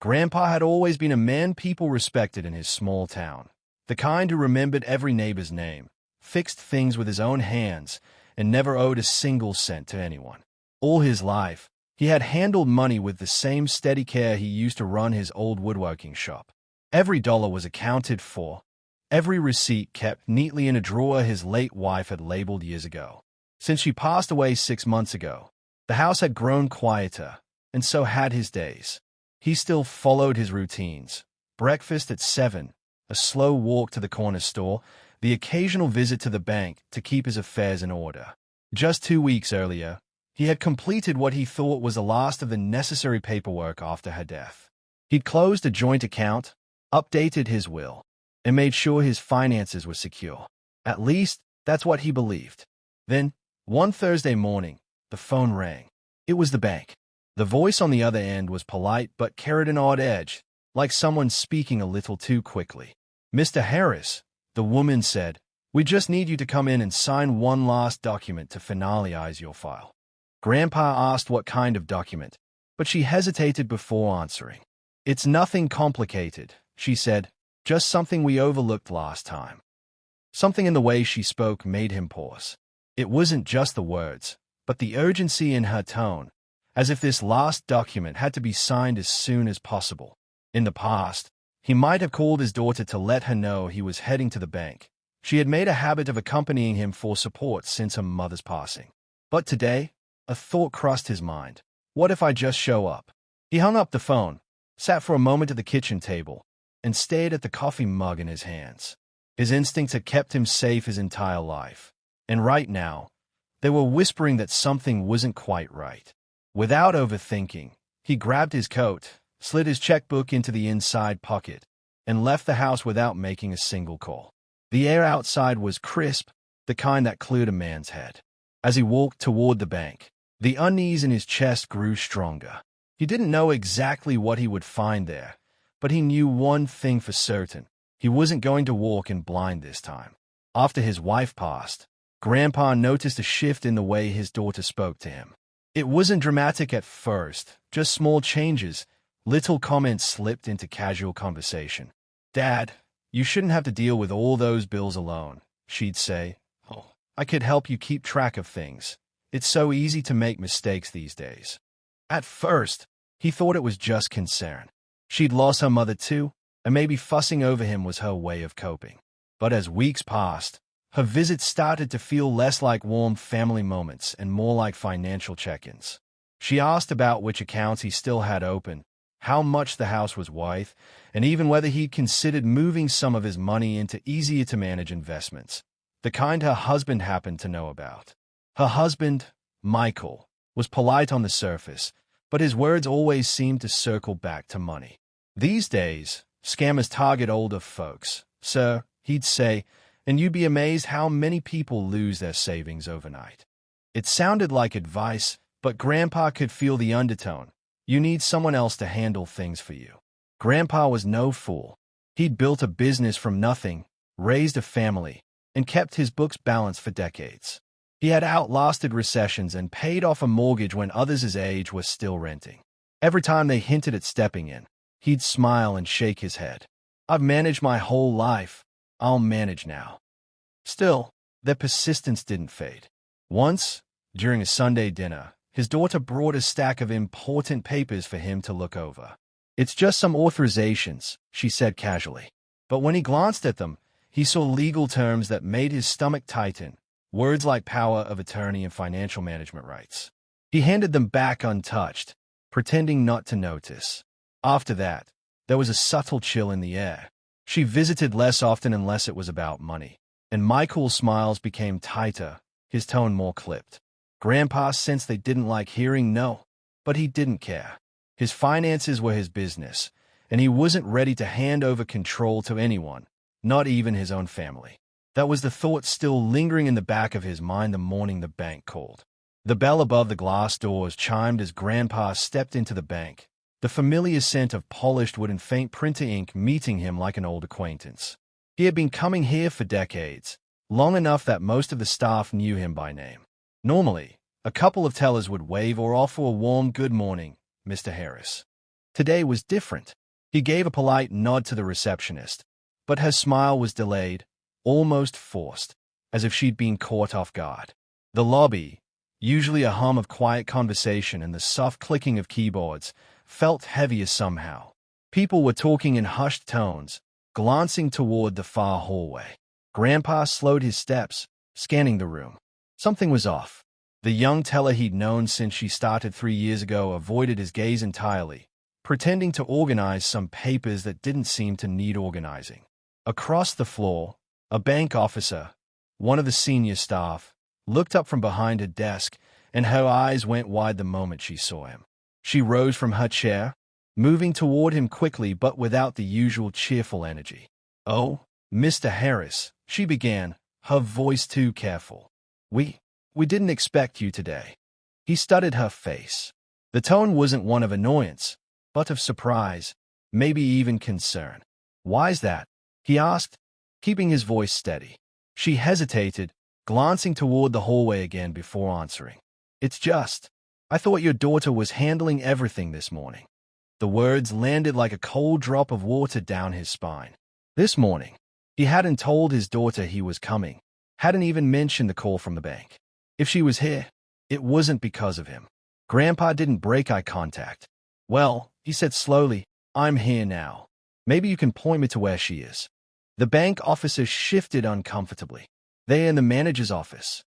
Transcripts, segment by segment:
Grandpa had always been a man people respected in his small town, the kind who remembered every neighbor's name, fixed things with his own hands, and never owed a single cent to anyone. All his life, he had handled money with the same steady care he used to run his old woodworking shop. Every dollar was accounted for, every receipt kept neatly in a drawer his late wife had labeled years ago. Since she passed away 6 months ago, the house had grown quieter, and so had his days. He still followed his routines: breakfast at 7, a slow walk to the corner store, the occasional visit to the bank to keep his affairs in order. Just 2 weeks earlier, he had completed what he thought was the last of the necessary paperwork after her death. He'd closed a joint account, updated his will, and made sure his finances were secure. At least, that's what he believed. Then, one Thursday morning, the phone rang. It was the bank. The voice on the other end was polite but carried an odd edge, like someone speaking a little too quickly. "Mr. Harris," the woman said, "we just need you to come in and sign one last document to finalize your file." Grandpa asked what kind of document, but she hesitated before answering. "It's nothing complicated," she said, "just something we overlooked last time." Something in the way she spoke made him pause. It wasn't just the words, but the urgency in her tone, as if this last document had to be signed as soon as possible. In the past, he might have called his daughter to let her know he was heading to the bank. She had made a habit of accompanying him for support since her mother's passing. But today, a thought crossed his mind. What if I just show up? He hung up the phone, sat for a moment at the kitchen table, and stared at the coffee mug in his hands. His instincts had kept him safe his entire life, and right now, they were whispering that something wasn't quite right. Without overthinking, he grabbed his coat, slid his checkbook into the inside pocket, and left the house without making a single call. The air outside was crisp, the kind that cleared a man's head. As he walked toward the bank, the unease in his chest grew stronger. He didn't know exactly what he would find there, but he knew one thing for certain: he wasn't going to walk in blind this time. After his wife passed, Grandpa noticed a shift in the way his daughter spoke to him. It wasn't dramatic at first, just small changes. Little comments slipped into casual conversation. "Dad, you shouldn't have to deal with all those bills alone," she'd say. "Oh, I could help you keep track of things. It's so easy to make mistakes these days." At first, he thought it was just concern. She'd lost her mother too, and maybe fussing over him was her way of coping. But as weeks passed, her visits started to feel less like warm family moments and more like financial check-ins. She asked about which accounts he still had open, how much the house was worth, and even whether he'd considered moving some of his money into easier-to-manage investments, the kind her husband happened to know about. Her husband, Michael, was polite on the surface, but his words always seemed to circle back to money. These days, scammers target older folks. "Sir," he'd say, "and you'd be amazed how many people lose their savings overnight." It sounded like advice, but Grandpa could feel the undertone. You need someone else to handle things for you. Grandpa was no fool. He'd built a business from nothing, raised a family, and kept his books balanced for decades. He had outlasted recessions and paid off a mortgage when others his age were still renting. Every time they hinted at stepping in, he'd smile and shake his head. "I've managed my whole life. I'll manage now." Still, their persistence didn't fade. Once, during a Sunday dinner, his daughter brought a stack of important papers for him to look over. "It's just some authorizations," she said casually. But when he glanced at them, he saw legal terms that made his stomach tighten. Words like power of attorney and financial management rights. He handed them back untouched, pretending not to notice. After that, there was a subtle chill in the air. She visited less often unless it was about money, and Michael's smiles became tighter, his tone more clipped. Grandpa sensed they didn't like hearing no, but he didn't care. His finances were his business, and he wasn't ready to hand over control to anyone, not even his own family. That was the thought still lingering in the back of his mind the morning the bank called. The bell above the glass doors chimed as Grandpa stepped into the bank, the familiar scent of polished wood and faint printer ink meeting him like an old acquaintance. He had been coming here for decades, long enough that most of the staff knew him by name. Normally, a couple of tellers would wave or offer a warm "Good morning, Mr. Harris." Today was different. He gave a polite nod to the receptionist, but her smile was delayed, almost forced, as if she'd been caught off guard. The lobby, usually a hum of quiet conversation and the soft clicking of keyboards, felt heavier somehow. People were talking in hushed tones, glancing toward the far hallway. Grandpa slowed his steps, scanning the room. Something was off. The young teller he'd known since she started 3 years ago avoided his gaze entirely, pretending to organize some papers that didn't seem to need organizing. Across the floor, a bank officer, one of the senior staff, looked up from behind her desk, and her eyes went wide the moment she saw him. She rose from her chair, moving toward him quickly but without the usual cheerful energy. "Oh, Mr. Harris," she began, her voice too careful. We didn't expect you today." He studied her face. The tone wasn't one of annoyance, but of surprise, maybe even concern. "Why's that?" he asked, keeping his voice steady. She hesitated, glancing toward the hallway again before answering. "It's just, I thought your daughter was handling everything this morning." The words landed like a cold drop of water down his spine. This morning, he hadn't told his daughter he was coming, hadn't even mentioned the call from the bank. If she was here, it wasn't because of him. Grandpa didn't break eye contact. "Well," he said slowly, "I'm here now. Maybe you can point me to where she is." The bank officer shifted uncomfortably. "They're in the manager's office."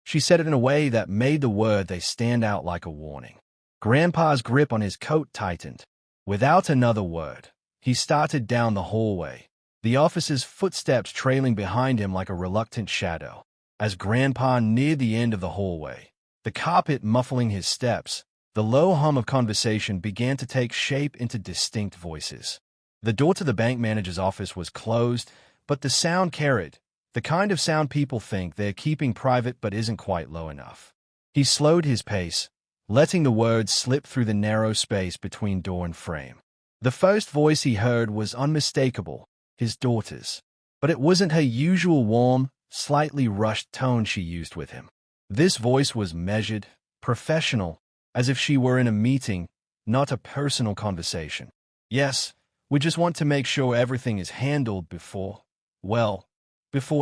She said it in a way that made the word they stand out like a warning. Grandpa's grip on his coat tightened. Without another word, he started down the hallway, the officer's footsteps trailing behind him like a reluctant shadow. As Grandpa neared the end of the hallway, the carpet muffling his steps, the low hum of conversation began to take shape into distinct voices. The door to the bank manager's office was closed, but the sound carried, the kind of sound people think they're keeping private but isn't quite low enough. He slowed his pace, letting the words slip through the narrow space between door and frame. The first voice he heard was unmistakable, his daughter's, but it wasn't her usual warm, slightly rushed tone she used with him. This voice was measured, professional, as if she were in a meeting, not a personal conversation. "Yes, we just want to make sure everything is handled before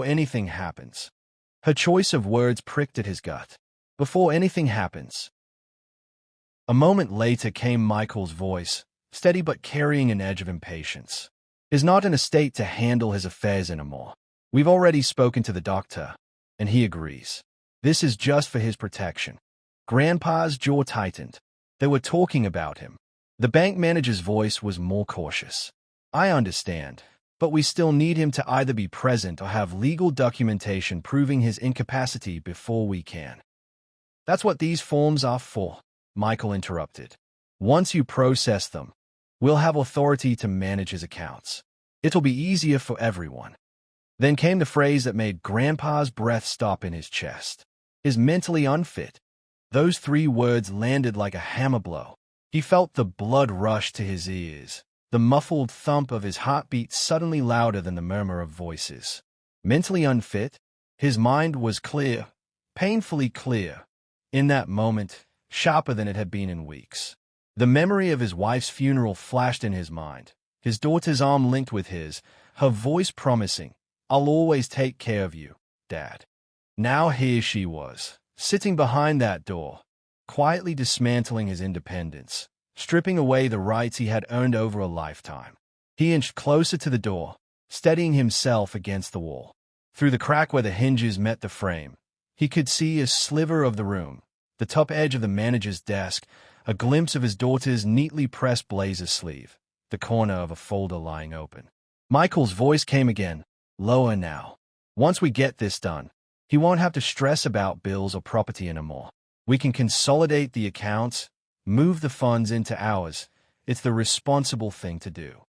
anything happens." Her choice of words pricked at his gut. "Before anything happens." A moment later came Michael's voice, steady but carrying an edge of impatience. "He's not in a state to handle his affairs anymore. We've already spoken to the doctor, and he agrees. This is just for his protection." Grandpa's jaw tightened. They were talking about him. The bank manager's voice was more cautious. "I understand, but we still need him to either be present or have legal documentation proving his incapacity before we can." "That's what these forms are for," Michael interrupted. "Once you process them, we'll have authority to manage his accounts. It'll be easier for everyone." Then came the phrase that made Grandpa's breath stop in his chest. "Is mentally unfit." Those 3 words landed like a hammer blow. He felt the blood rush to his ears, the muffled thump of his heartbeat suddenly louder than the murmur of voices. Mentally unfit? His mind was clear, painfully clear. In that moment, sharper than it had been in weeks. The memory of his wife's funeral flashed in his mind, his daughter's arm linked with his, her voice promising, "I'll always take care of you, Dad." Now here she was, sitting behind that door, quietly dismantling his independence, stripping away the rights he had earned over a lifetime. He inched closer to the door, steadying himself against the wall. Through the crack where the hinges met the frame, he could see a sliver of the room, the top edge of the manager's desk, a glimpse of his daughter's neatly pressed blazer sleeve, the corner of a folder lying open. Michael's voice came again, lower now. "Once we get this done, he won't have to stress about bills or property anymore. We can consolidate the accounts, move the funds into ours. It's the responsible thing to do."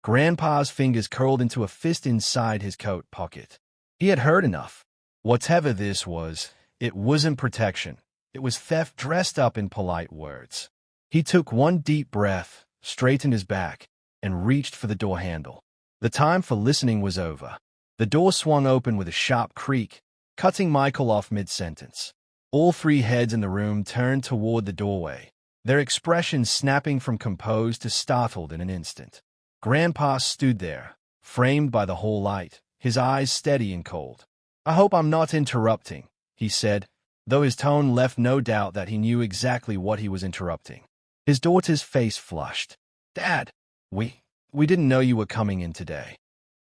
Grandpa's fingers curled into a fist inside his coat pocket. He had heard enough. Whatever this was, it wasn't protection. It was theft dressed up in polite words. He took one deep breath, straightened his back, and reached for the door handle. The time for listening was over. The door swung open with a sharp creak, cutting Michael off mid-sentence. All 3 heads in the room turned toward the doorway, their expressions snapping from composed to startled in an instant. Grandpa stood there, framed by the hall light, his eyes steady and cold. "I hope I'm not interrupting," he said, though his tone left no doubt that he knew exactly what he was interrupting. His daughter's face flushed. "Dad, we didn't know you were coming in today."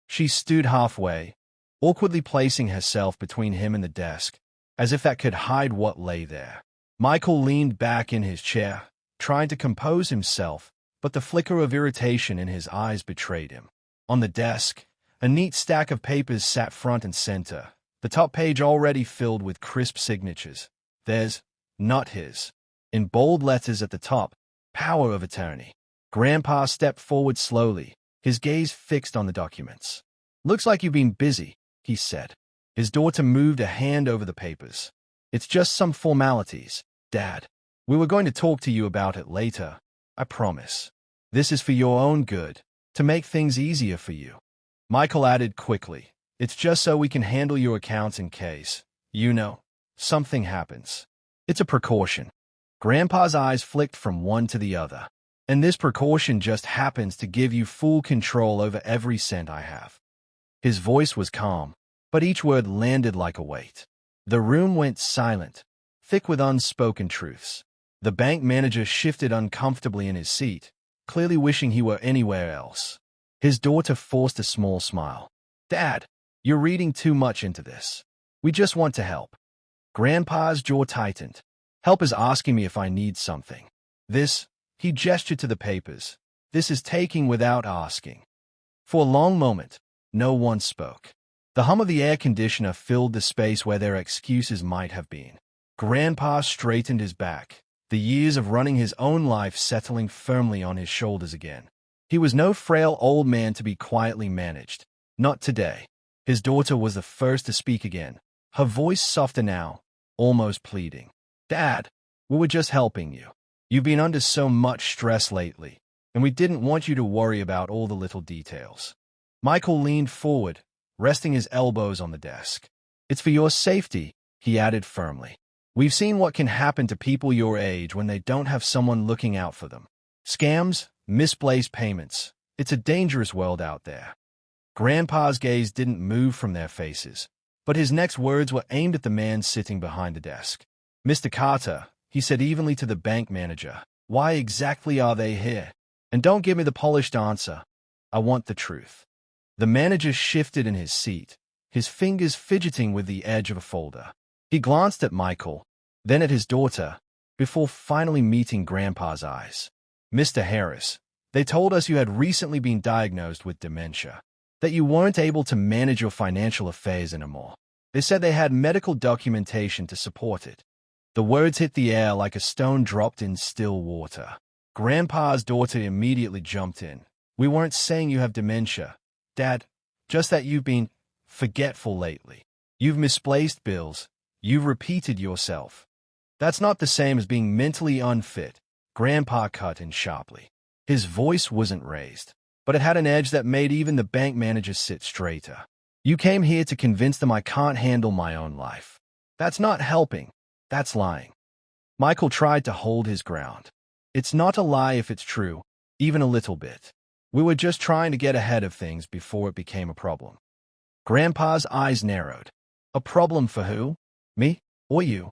She stood halfway, awkwardly placing herself between him and the desk, as if that could hide what lay there. Michael leaned back in his chair, trying to compose himself, but the flicker of irritation in his eyes betrayed him. On the desk, a neat stack of papers sat front and center, the top page already filled with crisp signatures. "There's not his." In bold letters at the top, "Power of attorney." Grandpa stepped forward slowly, his gaze fixed on the documents. "Looks like you've been busy," he said. His daughter moved a hand over the papers. "It's just some formalities, Dad. We were going to talk to you about it later, I promise. This is for your own good, to make things easier for you." Michael added quickly, "It's just so we can handle your accounts in case, something happens. It's a precaution." Grandpa's eyes flicked from one to the other. "And this precaution just happens to give you full control over every cent I have." His voice was calm, but each word landed like a weight. The room went silent, thick with unspoken truths. The bank manager shifted uncomfortably in his seat, clearly wishing he were anywhere else. His daughter forced a small smile. "Dad, you're reading too much into this. We just want to help." Grandpa's jaw tightened. "Help is asking me if I need something. This," he gestured to the papers, "this is taking without asking." For a long moment, no one spoke. The hum of the air conditioner filled the space where their excuses might have been. Grandpa straightened his back, the years of running his own life settling firmly on his shoulders again. He was no frail old man to be quietly managed. Not today. His daughter was the first to speak again, her voice softer now, almost pleading. "Dad, we were just helping you. You've been under so much stress lately, and we didn't want you to worry about all the little details." Michael leaned forward, resting his elbows on the desk. "It's for your safety," he added firmly. "We've seen what can happen to people your age when they don't have someone looking out for them. Scams, misplaced payments. It's a dangerous world out there." Grandpa's gaze didn't move from their faces, but his next words were aimed at the man sitting behind the desk. "Mr. Carter," he said evenly to the bank manager, "why exactly are they here? And don't give me the polished answer. I want the truth." The manager shifted in his seat, his fingers fidgeting with the edge of a folder. He glanced at Michael, then at his daughter, before finally meeting Grandpa's eyes. "Mr. Harris, they told us you had recently been diagnosed with dementia, that you weren't able to manage your financial affairs anymore. They said they had medical documentation to support it." The words hit the air like a stone dropped in still water. Grandpa's daughter immediately jumped in. "We weren't saying you have dementia, Dad, just that you've been forgetful lately. You've misplaced bills. You've repeated yourself. That's not the same as being mentally unfit," Grandpa cut in sharply. His voice wasn't raised, but it had an edge that made even the bank manager sit straighter. "You came here to convince them I can't handle my own life. That's not helping. That's lying." Michael tried to hold his ground. "It's not a lie if it's true, even a little bit. We were just trying to get ahead of things before it became a problem." Grandpa's eyes narrowed. "A problem for who? Me or you?"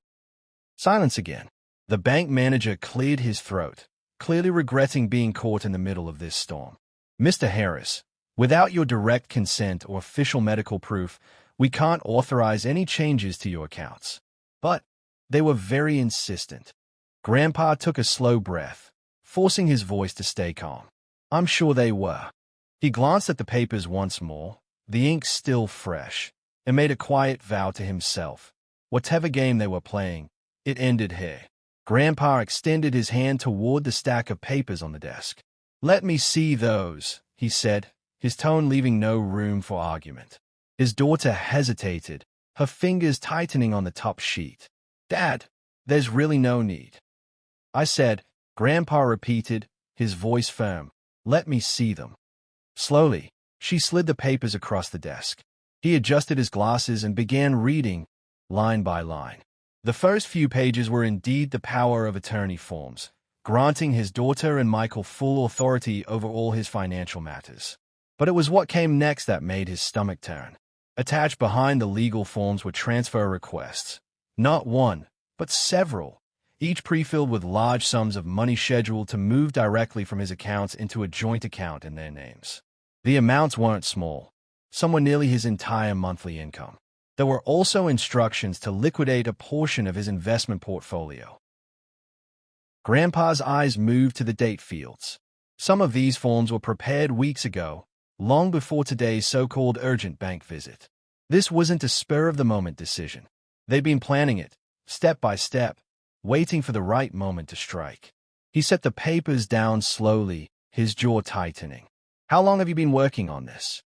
Silence again. The bank manager cleared his throat, clearly regretting being caught in the middle of this storm. "Mr. Harris, without your direct consent or official medical proof, we can't authorize any changes to your accounts." But they were very insistent. Grandpa took a slow breath, forcing his voice to stay calm. "I'm sure they were." He glanced at the papers once more, the ink still fresh, and made a quiet vow to himself. Whatever game they were playing, it ended here. Grandpa extended his hand toward the stack of papers on the desk. "Let me see those," he said, his tone leaving no room for argument. His daughter hesitated, her fingers tightening on the top sheet. "Dad, there's really no need." "I said," Grandpa repeated, his voice firm, "let me see them." Slowly, she slid the papers across the desk. He adjusted his glasses and began reading, line by line. The first few pages were indeed the power of attorney forms, granting his daughter and Michael full authority over all his financial matters. But it was what came next that made his stomach turn. Attached behind the legal forms were transfer requests. Not one, but several, each pre-filled with large sums of money scheduled to move directly from his accounts into a joint account in their names. The amounts weren't small. Some were nearly his entire monthly income. There were also instructions to liquidate a portion of his investment portfolio. Grandpa's eyes moved to the date fields. Some of these forms were prepared weeks ago, long before today's so-called urgent bank visit. This wasn't a spur-of-the-moment decision. They'd been planning it, step by step, waiting for the right moment to strike. He set the papers down slowly, his jaw tightening. "How long have you been working on this?"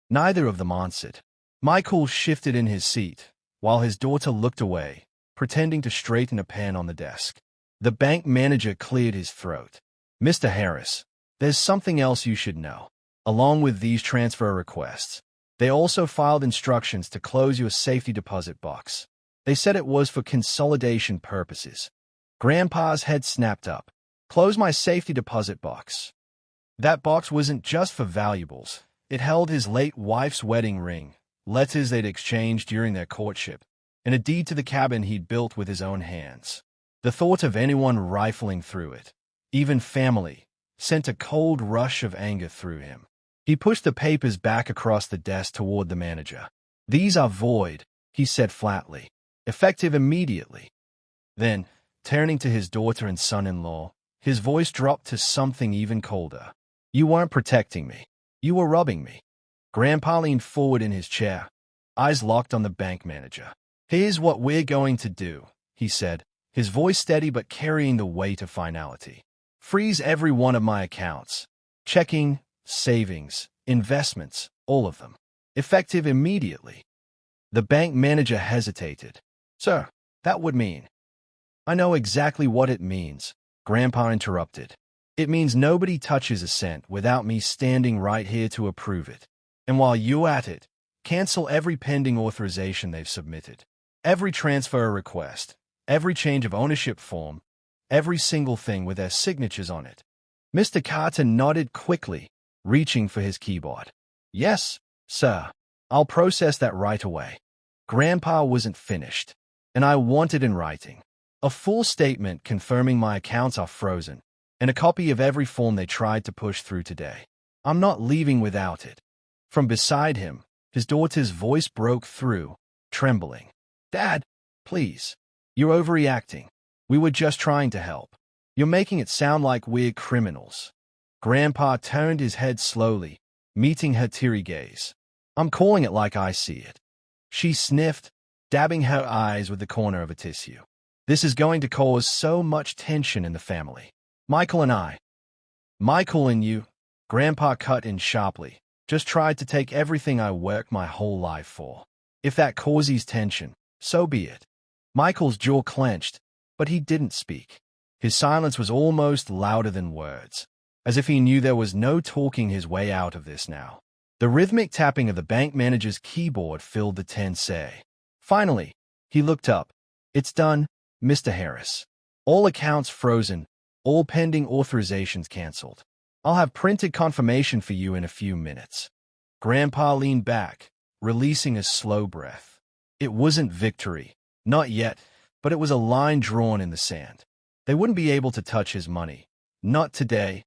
Neither of them answered. Michael shifted in his seat, while his daughter looked away, pretending to straighten a pen on the desk. The bank manager cleared his throat. "Mr. Harris, there's something else you should know. Along with these transfer requests, they also filed instructions to close your safety deposit box. They said it was for consolidation purposes." Grandpa's head snapped up. "Close my safety deposit box." That box wasn't just for valuables. It held his late wife's wedding ring, letters they'd exchanged during their courtship, and a deed to the cabin he'd built with his own hands. The thought of anyone rifling through it, even family, sent a cold rush of anger through him. He pushed the papers back across the desk toward the manager. "These are void," he said flatly, "effective immediately." Then, turning to his daughter and son-in-law, his voice dropped to something even colder. "You weren't protecting me. You were robbing me." Grandpa leaned forward in his chair, eyes locked on the bank manager. "Here's what we're going to do," he said, his voice steady but carrying the weight of finality. "Freeze every one of my accounts. Checking, savings, investments, all of them. Effective immediately." The bank manager hesitated. "Sir, that would mean—" "I know exactly what it means," Grandpa interrupted. "It means nobody touches a cent without me standing right here to approve it. And while you're at it, cancel every pending authorization they've submitted. Every transfer request, every change of ownership form, every single thing with their signatures on it." Mr. Carter nodded quickly, reaching for his keyboard. "Yes, sir. I'll process that right away." Grandpa wasn't finished, and I want it in writing. A full statement confirming my accounts are frozen, and a copy of every form they tried to push through today. I'm not leaving without it. From beside him, his daughter's voice broke through, trembling. "Dad, please. You're overreacting. We were just trying to help. You're making it sound like we're criminals." Grandpa turned his head slowly, meeting her teary gaze. "I'm calling it like I see it." She sniffed, dabbing her eyes with the corner of a tissue. "This is going to cause so much tension in the family. Michael and I." "Michael and you," Grandpa cut in sharply, "just tried to take everything I worked my whole life for. If that causes tension, so be it." Michael's jaw clenched, but he didn't speak. His silence was almost louder than words, as if he knew there was no talking his way out of this now. The rhythmic tapping of the bank manager's keyboard filled the tense air. Finally, he looked up. "It's done, Mr. Harris. All accounts frozen, all pending authorizations canceled. I'll have printed confirmation for you in a few minutes." Grandpa leaned back, releasing a slow breath. It wasn't victory, not yet, but it was a line drawn in the sand. They wouldn't be able to touch his money, not today,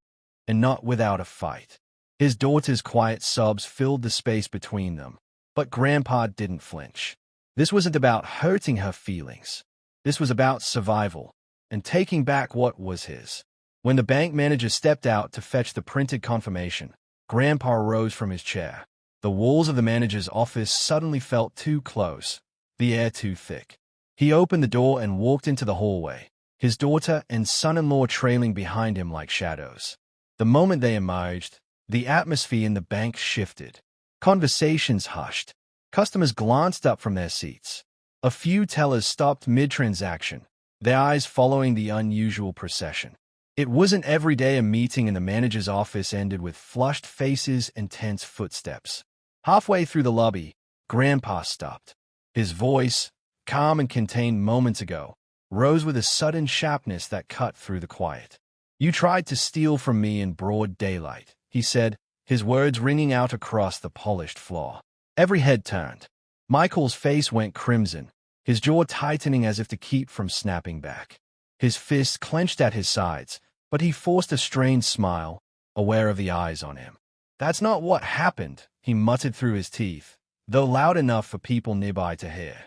and not without a fight. His daughter's quiet sobs filled the space between them, but Grandpa didn't flinch. This wasn't about hurting her feelings. This was about survival, and taking back what was his. When the bank manager stepped out to fetch the printed confirmation, Grandpa rose from his chair. The walls of the manager's office suddenly felt too close, the air too thick. He opened the door and walked into the hallway, his daughter and son-in-law trailing behind him like shadows. The moment they emerged, the atmosphere in the bank shifted. Conversations hushed. Customers glanced up from their seats. A few tellers stopped mid-transaction, their eyes following the unusual procession. It wasn't every day a meeting in the manager's office ended with flushed faces and tense footsteps. Halfway through the lobby, Grandpa stopped. His voice, calm and contained moments ago, rose with a sudden sharpness that cut through the quiet. You tried to steal from me in broad daylight, he said, his words ringing out across the polished floor. Every head turned. Michael's face went crimson, his jaw tightening as if to keep from snapping back. His fists clenched at his sides, but he forced a strained smile, aware of the eyes on him. That's not what happened, he muttered through his teeth, though loud enough for people nearby to hear.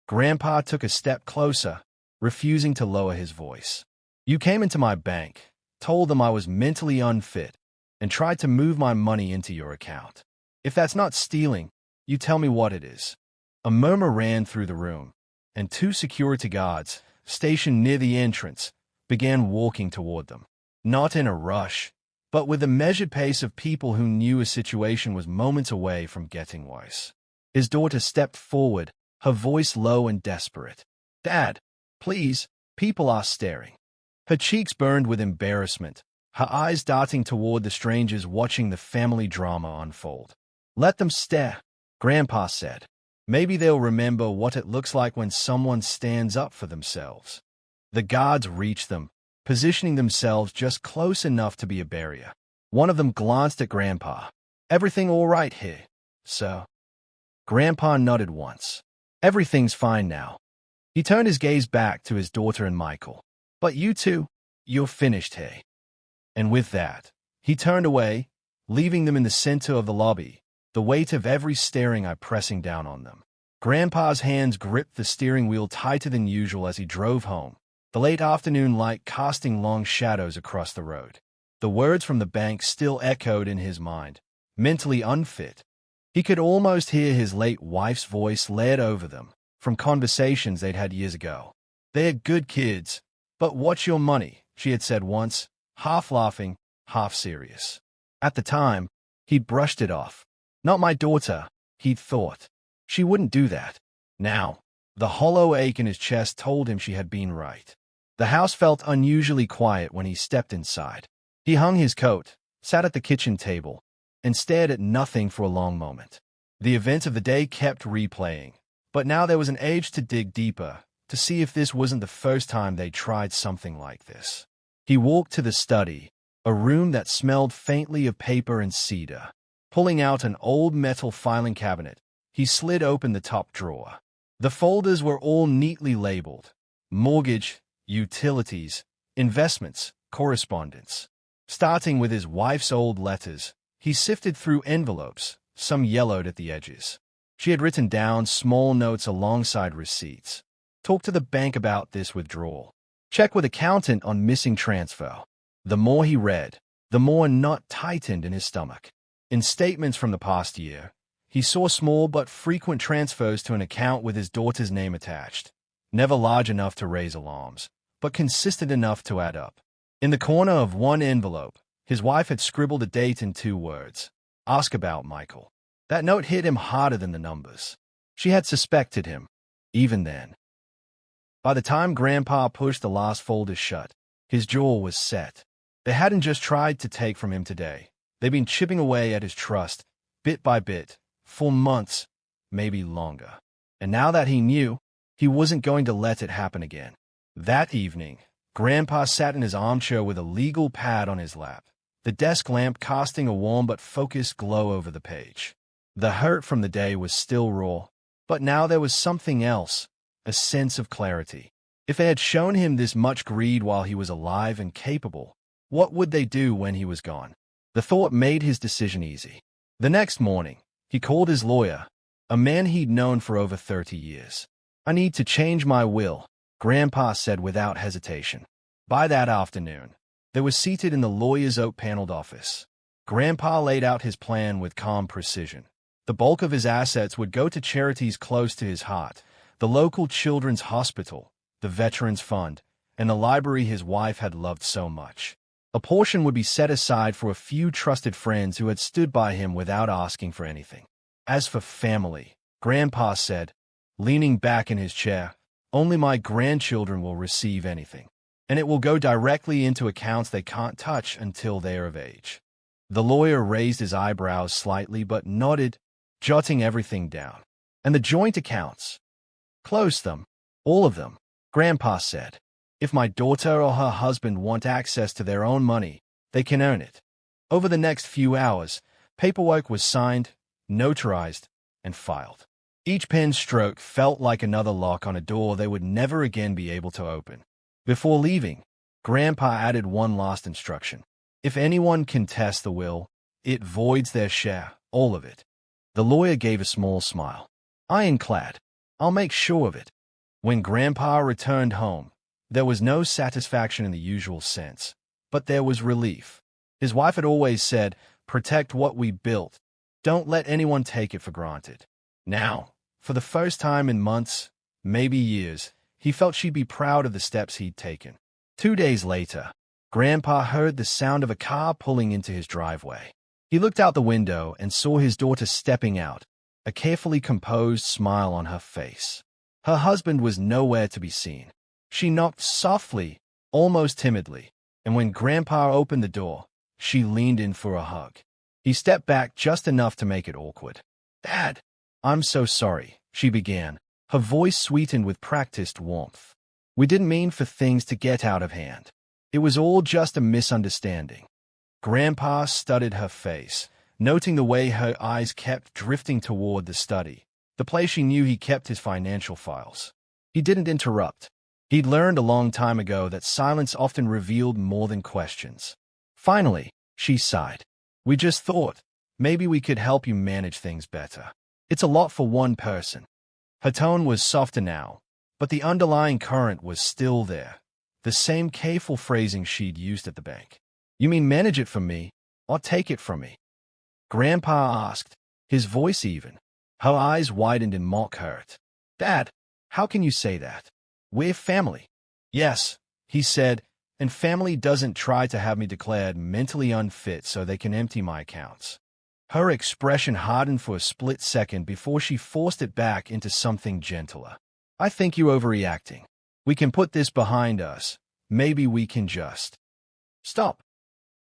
Grandpa took a step closer, refusing to lower his voice. You came into my bank, told them I was mentally unfit, and tried to move my money into your account. If that's not stealing, you tell me what it is. A murmur ran through the room, and 2 security guards, stationed near the entrance, began walking toward them. Not in a rush, but with the measured pace of people who knew a situation was moments away from getting worse. His daughter stepped forward, her voice low and desperate. Dad, please, people are staring. Her cheeks burned with embarrassment, her eyes darting toward the strangers watching the family drama unfold. Let them stare, Grandpa said. Maybe they'll remember what it looks like when someone stands up for themselves. The guards reached them, positioning themselves just close enough to be a barrier. One of them glanced at Grandpa. Everything all right here, sir? Grandpa nodded once. Everything's fine now. He turned his gaze back to his daughter and Michael. But you two, you're finished here. And with that, he turned away, leaving them in the center of the lobby, the weight of every staring eye pressing down on them. Grandpa's hands gripped the steering wheel tighter than usual as he drove home, the late afternoon light casting long shadows across the road. The words from the bank still echoed in his mind, mentally unfit. He could almost hear his late wife's voice layered over them, from conversations they'd had years ago. They're good kids, but what's your money, she had said once, half laughing, half serious. At the time, he'd brushed it off. Not my daughter, he'd thought. She wouldn't do that. Now, the hollow ache in his chest told him she had been right. The house felt unusually quiet when he stepped inside. He hung his coat, sat at the kitchen table, and stared at nothing for a long moment. The events of the day kept replaying, but now there was an urge to dig deeper, to see if this wasn't the first time they tried something like this. He walked to the study, a room that smelled faintly of paper and cedar. Pulling out an old metal filing cabinet, he slid open the top drawer. The folders were all neatly labeled: mortgage, utilities, investments, correspondence. Starting with his wife's old letters, he sifted through envelopes, some yellowed at the edges. She had written down small notes alongside receipts. Talk to the bank about this withdrawal. Check with accountant on missing transfer. The more he read, the more a knot tightened in his stomach. In statements from the past year, he saw small but frequent transfers to an account with his daughter's name attached. Never large enough to raise alarms, but consistent enough to add up. In the corner of one envelope, his wife had scribbled a date in 2 words. Ask about Michael. That note hit him harder than the numbers. She had suspected him, even then. By the time Grandpa pushed the last folder shut, his jaw was set. They hadn't just tried to take from him today. They'd been chipping away at his trust, bit by bit, for months, maybe longer. And now that he knew, he wasn't going to let it happen again. That evening, Grandpa sat in his armchair with a legal pad on his lap, the desk lamp casting a warm but focused glow over the page. The hurt from the day was still raw, but now there was something else, a sense of clarity. If they had shown him this much greed while he was alive and capable, what would they do when he was gone? The thought made his decision easy. The next morning, he called his lawyer, a man he'd known for over 30 years. I need to change my will, Grandpa said without hesitation. By that afternoon, they were seated in the lawyer's oak-paneled office. Grandpa laid out his plan with calm precision. The bulk of his assets would go to charities close to his heart, the local children's hospital, the Veterans Fund, and the library his wife had loved so much. A portion would be set aside for a few trusted friends who had stood by him without asking for anything. As for family, Grandpa said, leaning back in his chair, only my grandchildren will receive anything, and it will go directly into accounts they can't touch until they are of age. The lawyer raised his eyebrows slightly but nodded, jotting everything down. And the joint accounts? Close them. All of them, Grandpa said. If my daughter or her husband want access to their own money, they can earn it. Over the next few hours, paperwork was signed, notarized, and filed. Each pen stroke felt like another lock on a door they would never again be able to open. Before leaving, Grandpa added one last instruction. If anyone contests the will, it voids their share, all of it. The lawyer gave a small smile. Ironclad. I'll make sure of it. When Grandpa returned home, there was no satisfaction in the usual sense, but there was relief. His wife had always said, "Protect what we built. Don't let anyone take it for granted." Now, for the first time in months, maybe years, he felt she'd be proud of the steps he'd taken. 2 days later, Grandpa heard the sound of a car pulling into his driveway. He looked out the window and saw his daughter stepping out, a carefully composed smile on her face. Her husband was nowhere to be seen. She knocked softly, almost timidly, and when Grandpa opened the door, she leaned in for a hug. He stepped back just enough to make it awkward. "Dad, I'm so sorry," she began, her voice sweetened with practiced warmth. "We didn't mean for things to get out of hand. It was all just a misunderstanding." Grandpa studied her face, noting the way her eyes kept drifting toward the study, the place she knew he kept his financial files. He didn't interrupt. He'd learned a long time ago that silence often revealed more than questions. Finally, she sighed. "We just thought, maybe we could help you manage things better. It's a lot for one person." Her tone was softer now, but the underlying current was still there, the same careful phrasing she'd used at the bank. "You mean manage it for me, or take it from me?" Grandpa asked, his voice even. Her eyes widened in mock hurt. "Dad, how can you say that? We're family." "Yes," he said, "and family doesn't try to have me declared mentally unfit so they can empty my accounts." Her expression hardened for a split second before she forced it back into something gentler. "I think you're overreacting. We can put this behind us. Maybe we can just stop."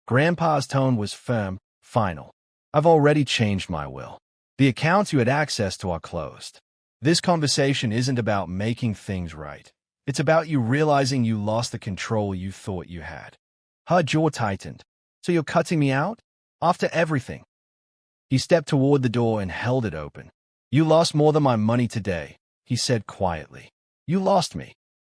Grandpa's tone was firm, final. "I've already changed my will. The accounts you had access to are closed. This conversation isn't about making things right. It's about you realizing you lost the control you thought you had." Her jaw tightened. "So you're cutting me out? After everything?" He stepped toward the door and held it open. "You lost more than my money today," he said quietly. "You lost me."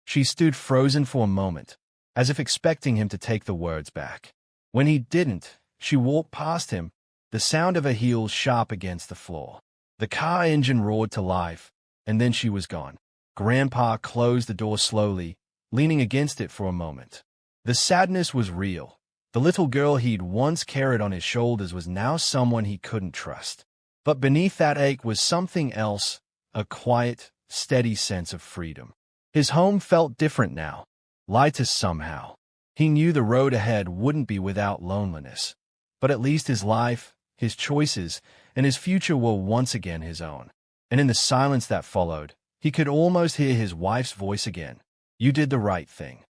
She stood frozen for a moment, as if expecting him to take the words back. When he didn't, she walked past him, the sound of her heels sharp against the floor. The car engine roared to life, and then she was gone. Grandpa closed the door slowly, leaning against it for a moment. The sadness was real. The little girl he'd once carried on his shoulders was now someone he couldn't trust. But beneath that ache was something else, a quiet, steady sense of freedom. His home felt different now, lighter somehow. He knew the road ahead wouldn't be without loneliness, but at least his life, his choices, and his future were once again his own. And in the silence that followed, he could almost hear his wife's voice again. "You did the right thing."